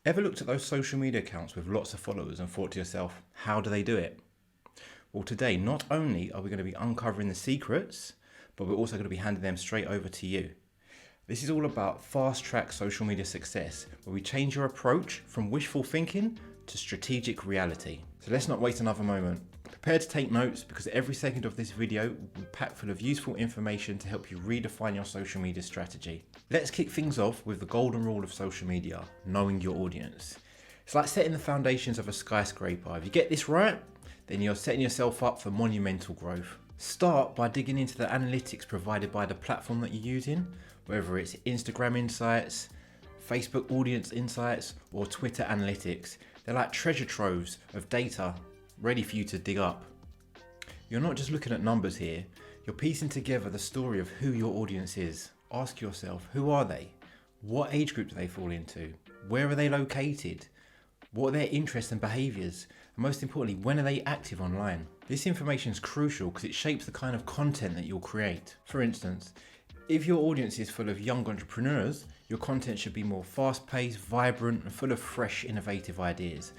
Ever looked at those social media accounts with lots of followers and thought to yourself, how do they do it? Well, today, not only are we going to be uncovering the secrets, but we're also going to be handing them straight over to you. This is all about fast track social media success, where we change your approach from wishful thinking to strategic reality. So let's not waste another moment. Prepare to take notes because every second of this video will be packed full of useful information to help you redefine your social media strategy. Let's kick things off with the golden rule of social media, knowing your audience. It's like setting the foundations of a skyscraper. If you get this right, then you're setting yourself up for monumental growth. Start by digging into the analytics provided by the platform that you're using, whether it's Instagram Insights, Facebook Audience Insights, or Twitter Analytics. They're like treasure troves of data ready for you to dig up. You're not just looking at numbers here, you're piecing together the story of who your audience is. Ask yourself, who are they? What age group do they fall into? Where are they located? What are their interests and behaviours? And most importantly, when are they active online? This information is crucial because it shapes the kind of content that you'll create. For instance, if your audience is full of young entrepreneurs, your content should be more fast-paced, vibrant, and full of fresh, innovative ideas.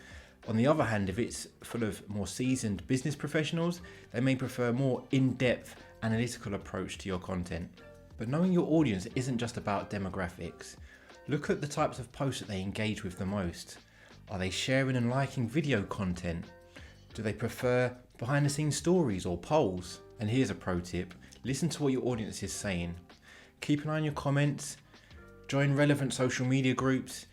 On the other hand, if it's full of more seasoned business professionals, they may prefer a more in-depth, analytical approach to your content. But knowing your audience isn't just about demographics. Look at the types of posts that they engage with the most. Are they sharing and liking video content? Do they prefer behind-the-scenes stories or polls? And here's a pro tip, listen to what your audience is saying. Keep an eye on your comments, join relevant social media groups,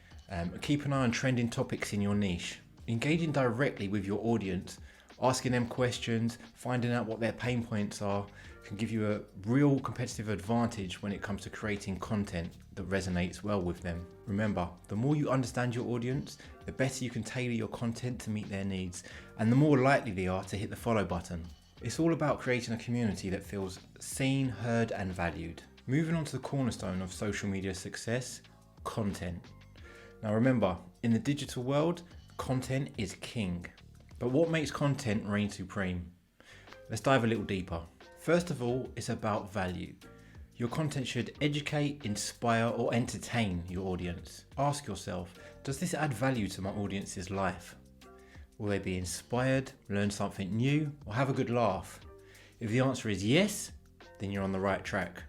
keep an eye on trending topics in your niche. Engaging directly with your audience, asking them questions, finding out what their pain points are, can give you a real competitive advantage when it comes to creating content that resonates well with them. Remember, the more you understand your audience, the better you can tailor your content to meet their needs, and the more likely they are to hit the follow button. It's all about creating a community that feels seen, heard, and valued. Moving on to the cornerstone of social media success, content. Now remember, in the digital world, content is king. But what makes content reign supreme? Let's dive a little deeper. First of all, it's about value. Your content should educate, inspire, or entertain your audience. Ask yourself, does this add value to my audience's life? Will they be inspired, learn something new, or have a good laugh? If the answer is yes, then you're on the right track.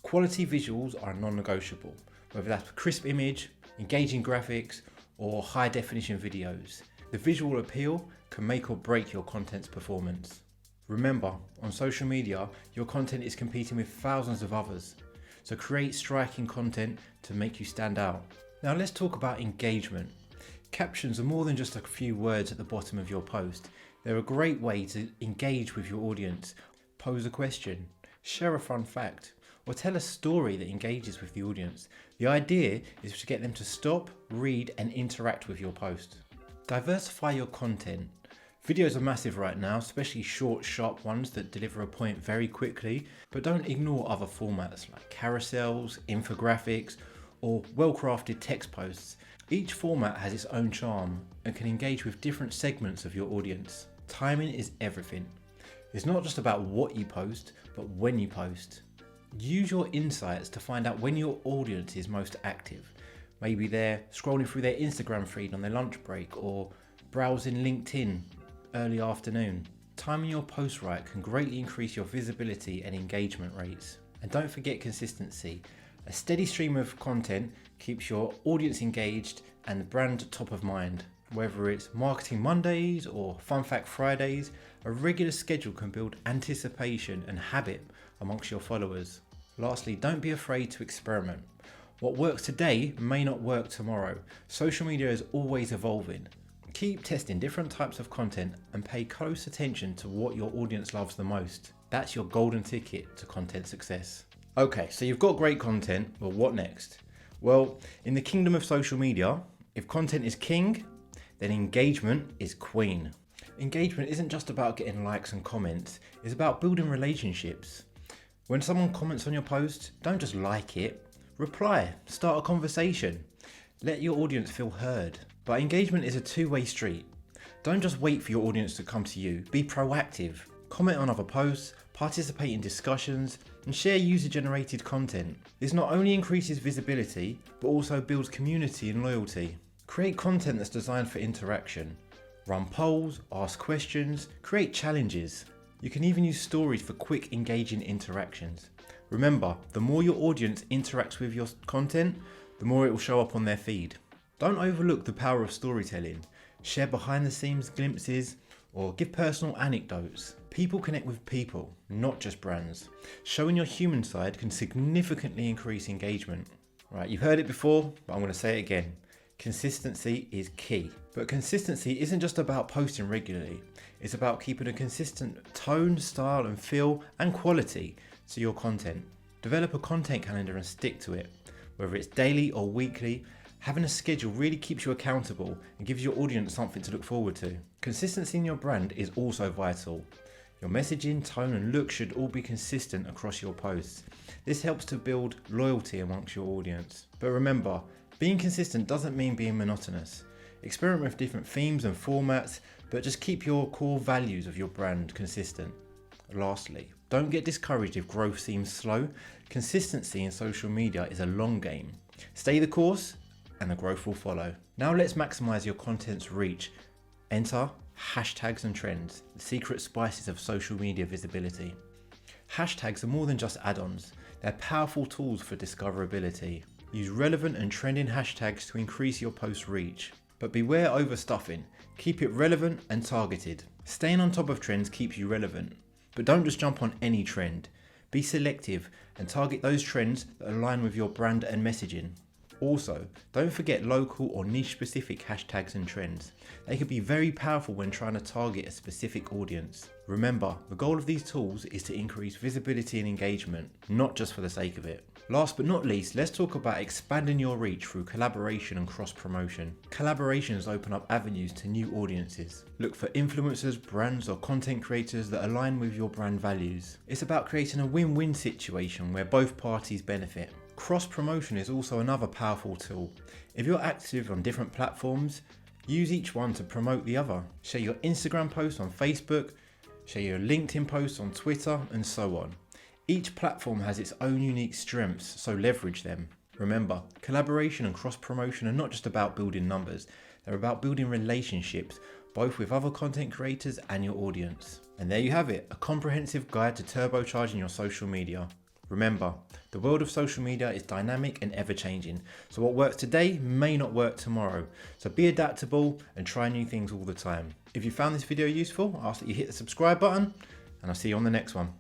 Quality visuals are non-negotiable, whether that's a crisp image, engaging graphics, or high definition videos. The visual appeal can make or break your content's performance. Remember, on social media, your content is competing with thousands of others, so create striking content to make you stand out. Now let's talk about engagement. Captions are more than just a few words at the bottom of your post. They're a great way to engage with your audience. Pose a question, share a fun fact, or tell a story that engages with the audience. The idea is to get them to stop, read, and interact with your post. Diversify your content. Videos are massive right now, especially short, sharp ones that deliver a point very quickly, but don't ignore other formats like carousels, infographics, or well-crafted text posts. Each format has its own charm and can engage with different segments of your audience. Timing is everything. It's not just about what you post, but when you post. Use your insights to find out when your audience is most active. Maybe they're scrolling through their Instagram feed on their lunch break or browsing LinkedIn early afternoon. Timing your post right can greatly increase your visibility and engagement rates. And don't forget consistency. A steady stream of content keeps your audience engaged and the brand top of mind. Whether it's Marketing Mondays or Fun Fact Fridays, a regular schedule can build anticipation and habit amongst your followers. Lastly, don't be afraid to experiment. What works today may not work tomorrow. Social media is always evolving. Keep testing different types of content and pay close attention to what your audience loves the most. That's your golden ticket to content success. Okay, so you've got great content, but what next? Well, in the kingdom of social media, if content is king, then engagement is queen. Engagement isn't just about getting likes and comments, it's about building relationships. When someone comments on your post, don't just like it, reply, start a conversation. Let your audience feel heard. But engagement is a two-way street. Don't just wait for your audience to come to you, be proactive. Comment on other posts, participate in discussions, and share user-generated content. This not only increases visibility, but also builds community and loyalty. Create content that's designed for interaction. Run polls, ask questions, create challenges. You can even use stories for quick, engaging interactions. Remember, the more your audience interacts with your content, the more it will show up on their feed. Don't overlook the power of storytelling. Share behind the scenes glimpses or give personal anecdotes. People connect with people, not just brands. Showing your human side can significantly increase engagement. Right, you've heard it before, but I'm going to say it again. Consistency is key. But consistency isn't just about posting regularly. It's about keeping a consistent tone, style and feel and quality to your content. Develop a content calendar and stick to it. Whether it's daily or weekly, having a schedule really keeps you accountable and gives your audience something to look forward to. Consistency in your brand is also vital. Your messaging, tone and look should all be consistent across your posts. This helps to build loyalty amongst your audience. But remember, being consistent doesn't mean being monotonous. Experiment with different themes and formats, but just keep your core values of your brand consistent. Lastly, don't get discouraged if growth seems slow. Consistency in social media is a long game. Stay the course and the growth will follow. Now let's maximize your content's reach. Enter hashtags and trends, the secret spices of social media visibility. Hashtags are more than just add-ons. They're powerful tools for discoverability. Use relevant and trending hashtags to increase your post reach. But beware overstuffing. Keep it relevant and targeted. Staying on top of trends keeps you relevant. But don't just jump on any trend. Be selective and target those trends that align with your brand and messaging. Also, don't forget local or niche specific hashtags and trends. They can be very powerful when trying to target a specific audience. Remember, the goal of these tools is to increase visibility and engagement, not just for the sake of it. Last but not least, let's talk about expanding your reach through collaboration and cross-promotion. Collaborations open up avenues to new audiences. Look for influencers, brands or content creators that align with your brand values. It's about creating a win-win situation where both parties benefit. Cross-promotion is also another powerful tool. If you're active on different platforms, use each one to promote the other. Share your Instagram posts on Facebook, share your LinkedIn posts on Twitter, and so on. Each platform has its own unique strengths, so leverage them. Remember, collaboration and cross-promotion are not just about building numbers, they're about building relationships, both with other content creators and your audience. And there you have it, a comprehensive guide to turbocharging your social media. Remember, the world of social media is dynamic and ever-changing, so what works today may not work tomorrow. So be adaptable and try new things all the time. If you found this video useful, I ask that you hit the subscribe button, and I'll see you on the next one.